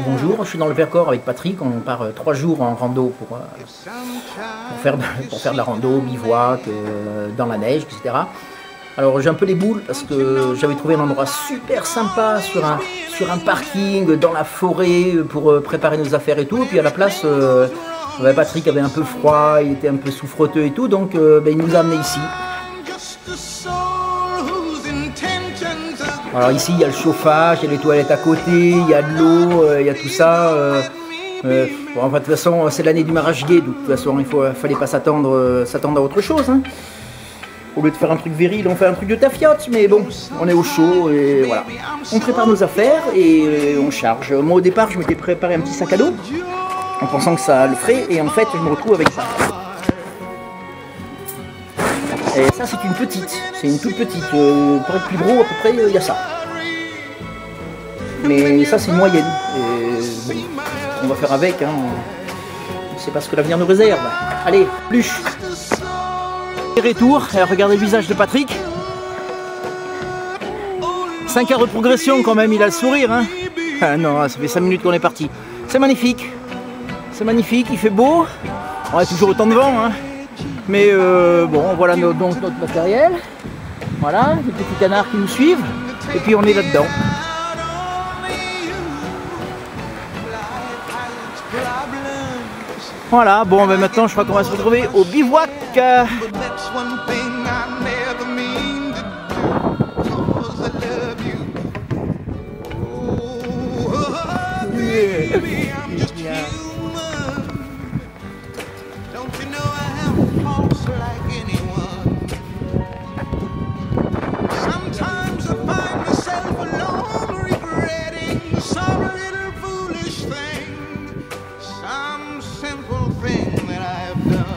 Bonjour, je suis dans le Vercors avec Patrick, on part 3 jours en rando pour faire de la rando, bivouac, dans la neige, etc. Alors j'ai un peu les boules parce que j'avais trouvé un endroit super sympa sur un parking dans la forêt pour préparer nos affaires et tout, et puis à la place Patrick avait un peu froid, il était un peu souffreteux et tout, donc il nous a amenés ici. Alors ici il y a le chauffage, il y a les toilettes à côté, il y a de l'eau, il y a tout ça. Bon, de toute façon c'est l'année du maragier, donc de toute façon il fallait pas s'attendre à autre chose. Hein. Au lieu de faire un truc viril, on fait un truc de tafiote, mais bon, on est au chaud et voilà. On prépare nos affaires et on charge. Moi au départ je m'étais préparé un petit sac à dos, en pensant que ça le ferait, et en fait je me retrouve avec ça. Et ça c'est une toute petite, pour être plus gros à peu près il y a ça. Mais ça c'est une moyenne, et bon, on va faire avec, hein. C'est pas ce que l'avenir nous réserve. Allez, plus. Retour, alors regardez le visage de Patrick. 5 heures de progression quand même, il a le sourire, hein. Ah non, ça fait 5 minutes qu'on est parti. C'est magnifique, il fait beau. On a toujours autant de vent, hein. Mais bon, voilà donc notre matériel. Voilà, les petits canards qui nous suivent. Et puis on est là-dedans. Voilà, bon, ben maintenant je crois qu'on va se retrouver au bivouac.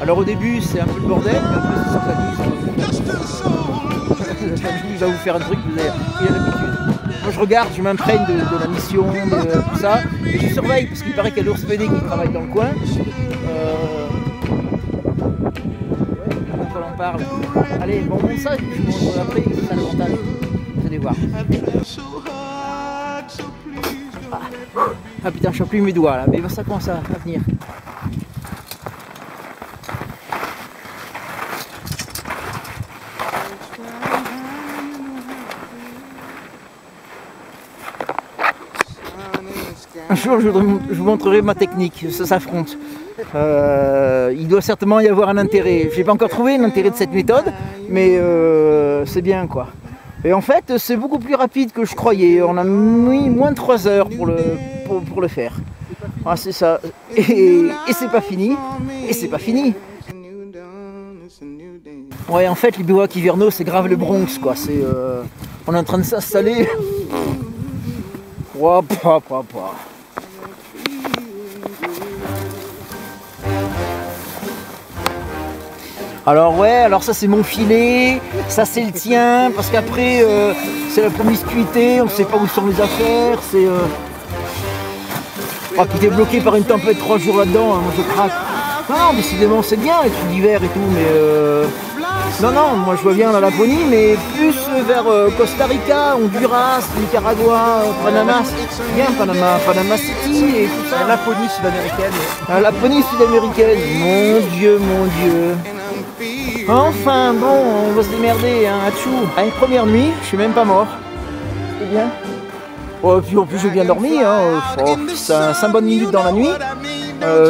Alors au début c'est un peu le bordel, mais après c'est s'organise. Il va vous faire un truc, vous avez l'habitude. Moi je regarde, je m'imprègne de la mission, de tout ça, et je surveille parce qu'il paraît qu'il y a l'ours pédé qui travaille dans le coin. On en parle. Allez, bon ça, je vous montre après, c'est ça l'avantage. Vous allez voir. Ah putain, je ne plus mes doigts là, mais ça commence à venir. Un jour, je vous montrerai ma technique, ça s'affronte. Il doit certainement y avoir un intérêt. Je n'ai pas encore trouvé l'intérêt de cette méthode, mais c'est bien quoi. Et en fait, c'est beaucoup plus rapide que je croyais. On a mis moins de 3 heures pour le faire. Ah, c'est ça. Et c'est pas fini. Ouais, en fait, les bivouacs hivernaux, c'est grave le Bronx quoi. On est en train de s'installer. Alors ouais, alors ça c'est mon filet, ça c'est le tien, parce qu'après c'est la promiscuité, on ne sait pas où sont les affaires, c'est... Oh, puis t'es bloqué par une tempête 3 jours là-dedans, hein, moi je craque. Non, décidément c'est bien les trucs d'hiver et tout, mais... Non, moi je vois bien la Laponie, mais plus vers Costa Rica, Honduras, Nicaragua, Panama, bien Panama City et tout ça. La Laponie sud-américaine. La Laponie sud-américaine, mon Dieu. Enfin bon, on va se démerder, hein, atchou. À une première nuit, je suis même pas mort. C'est bien. Oh, puis en plus j'ai bien dormi, hein. 5 bonnes minutes dans la nuit.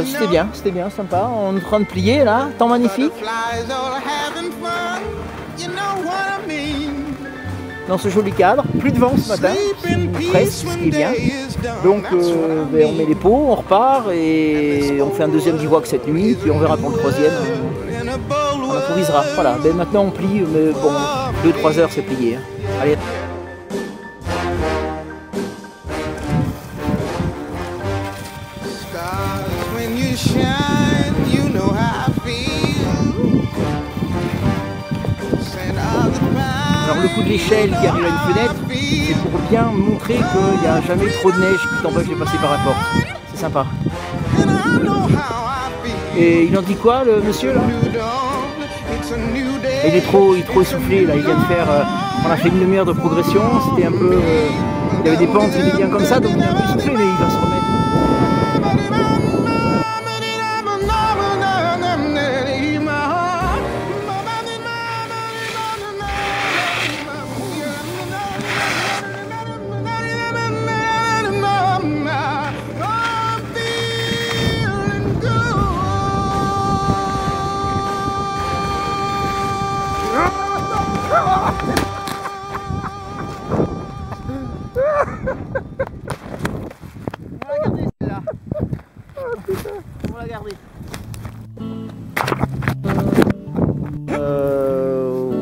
C'était bien, sympa. On est en train de plier là, temps magnifique. Dans ce joli cadre, plus de vent ce matin, presque, ce qui est bien. Donc on met les pots, on repart et on fait un deuxième bivouac cette nuit, puis on verra pour le troisième. On improvisera. Voilà, maintenant on plie, mais bon, 2-3 heures c'est plié. Hein. Allez. Alors le coup de l'échelle qui arrive à une fenêtre, c'est pour bien montrer qu'il n'y a jamais trop de neige qui t'empêche de passer par la porte. C'est sympa. Et il en dit quoi le monsieur là? Il est trop essoufflé là, il vient de faire On a fait une demi-heure de progression, c'était un peu... il y avait des pentes, c'était bien comme ça, donc il est un peu soufflé, mais il va se remettre. On va la garder.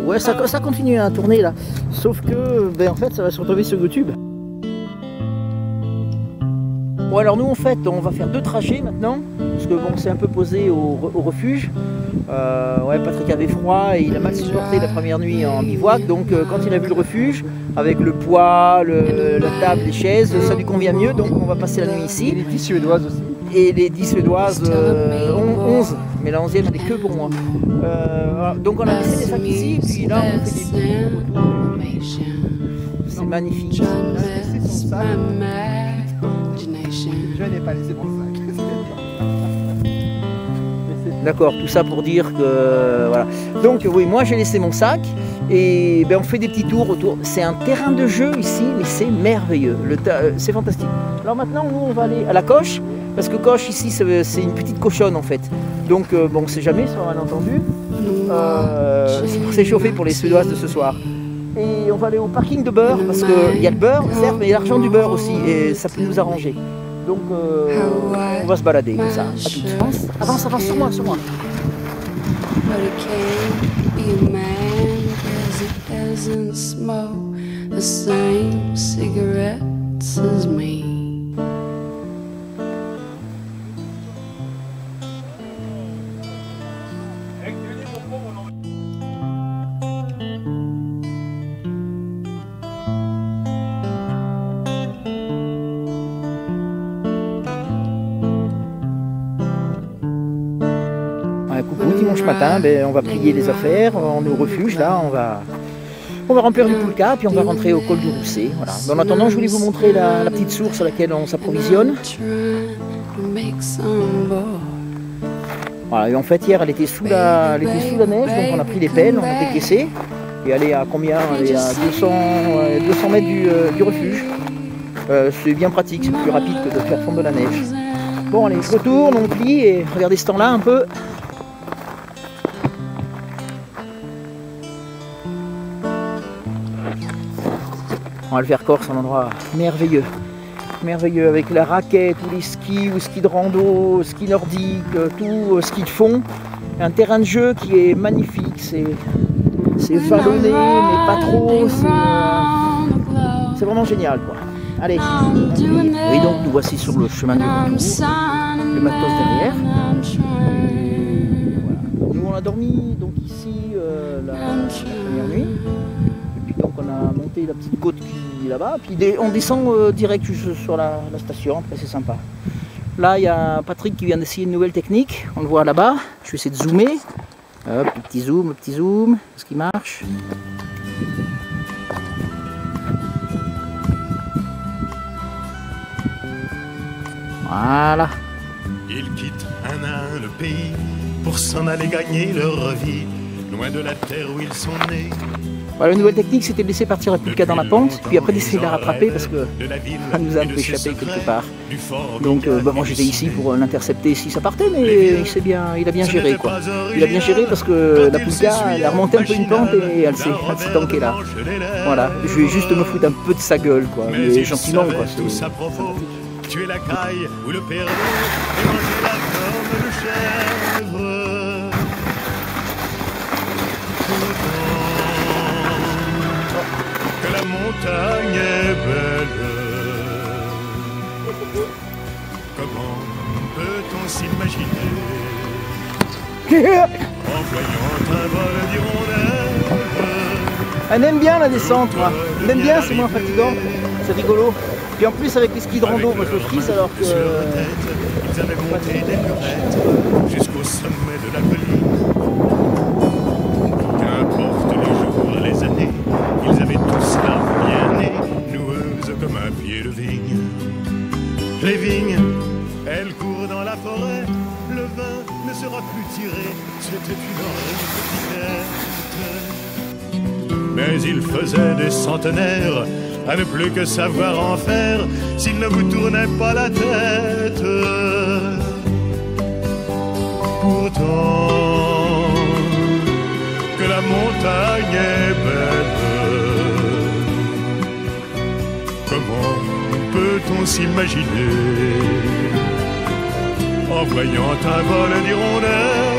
Ouais, ça continue à tourner là. Sauf que, en fait, ça va se retrouver sur YouTube. Bon, alors nous, en fait, on va faire 2 trajets maintenant. Parce que bon, c'est un peu posé au refuge. Ouais, Patrick avait froid et il a mal supporté la première nuit en bivouac. Donc, quand il a vu le refuge, avec le poids, la table, les chaises, ça lui convient mieux. Donc, on va passer la nuit ici. Et les 10 suédoises aussi. Et les 10 suédoises, 11, mais la 11e elle est que pour moi. Voilà. Donc on a laissé les sacs ici, et puis là on fait des bouts. C'est magnifique. C'est son sac. Je n'ai pas laissé mon sac. D'accord, tout ça pour dire que voilà. Donc oui, moi j'ai laissé mon sac et on fait des petits tours autour. C'est un terrain de jeu ici, mais c'est merveilleux. C'est fantastique. Alors maintenant, nous on va aller à la coche. Parce que coche ici c'est une petite cochonne en fait. Donc bon, on ne sait jamais sur un malentendu. C'est pour s'échauffer pour les Suédoises de ce soir. Et on va aller au parking de beurre parce qu'il y a le beurre certes, mais il y a l'argent du beurre aussi et ça peut nous arranger. Donc on va se balader comme ça. À toute. Avance, avance sur moi, sur moi. Dimanche matin, on va plier les affaires, on est au refuge, là, on va remplir le poulka, puis on va rentrer au col du Rousset. Voilà. En attendant, je voulais vous montrer la petite source à laquelle on s'approvisionne. Voilà, et en fait, hier, elle était sous la neige, donc on a pris les pelles, on a décaissé, et elle est à combien? Elle est à 200 mètres du refuge. C'est bien pratique, c'est plus rapide que de faire fondre de la neige. Bon, allez, je retourne, on plie, et regardez ce temps-là un peu. Le Vercors, c'est un endroit merveilleux. Merveilleux avec la raquette, ou les skis, ou ski de rando, ski nordique, tout ski de fond. Un terrain de jeu qui est magnifique. C'est vallonné, mais pas trop. C'est vraiment génial, quoi. Allez. Oui, donc nous voici sur le chemin du retour. Le matos derrière. Voilà. Nous on a dormi donc ici la première nuit. Donc on a monté la petite côte qui est là-bas, puis on descend direct sur la station, après c'est sympa. Là il y a Patrick qui vient d'essayer une nouvelle technique, on le voit là-bas, je vais essayer de zoomer. Hop, le petit zoom, est-ce qu'il marche? Voilà. Ils quittent un à un le pays pour s'en aller gagner leur vie, loin de la terre où ils sont nés. Voilà, la nouvelle technique, c'était de laisser partir la poulka dans la pente, puis après d'essayer de la rattraper parce qu'elle nous a un peu échappé quelque part. Donc moi j'étais ici pour l'intercepter si ça partait, mais il a bien géré, quoi. Il a bien géré parce que la poulka, elle a remonté un peu une pente et elle s'est tankée là. Voilà, je vais juste me foutre un peu de sa gueule, quoi, mais gentiment, quoi. Tu es la caille ou le perdreau et manger la comme le chèvre. Que la montagne est belle. Comment peut-on s'imaginer en voyant un vol d'hirondelles? Elle aime bien la descente, moi. Elle aime bien, c'est moins fatigant, c'est rigolo. Puis en plus avec les skis de rando, moi je frisse alors que... Sur leur tête, ils avaient monté des murettes jusqu'au sommet de la colline. Qu'importe les jours, les années, ils avaient c'était une horrible. Mais il faisait des centenaires à ne plus que savoir en faire s'il ne vous tournait pas la tête. Pourtant, que la montagne est belle, comment peut-on s'imaginer en voyant un vol d'hirondelles?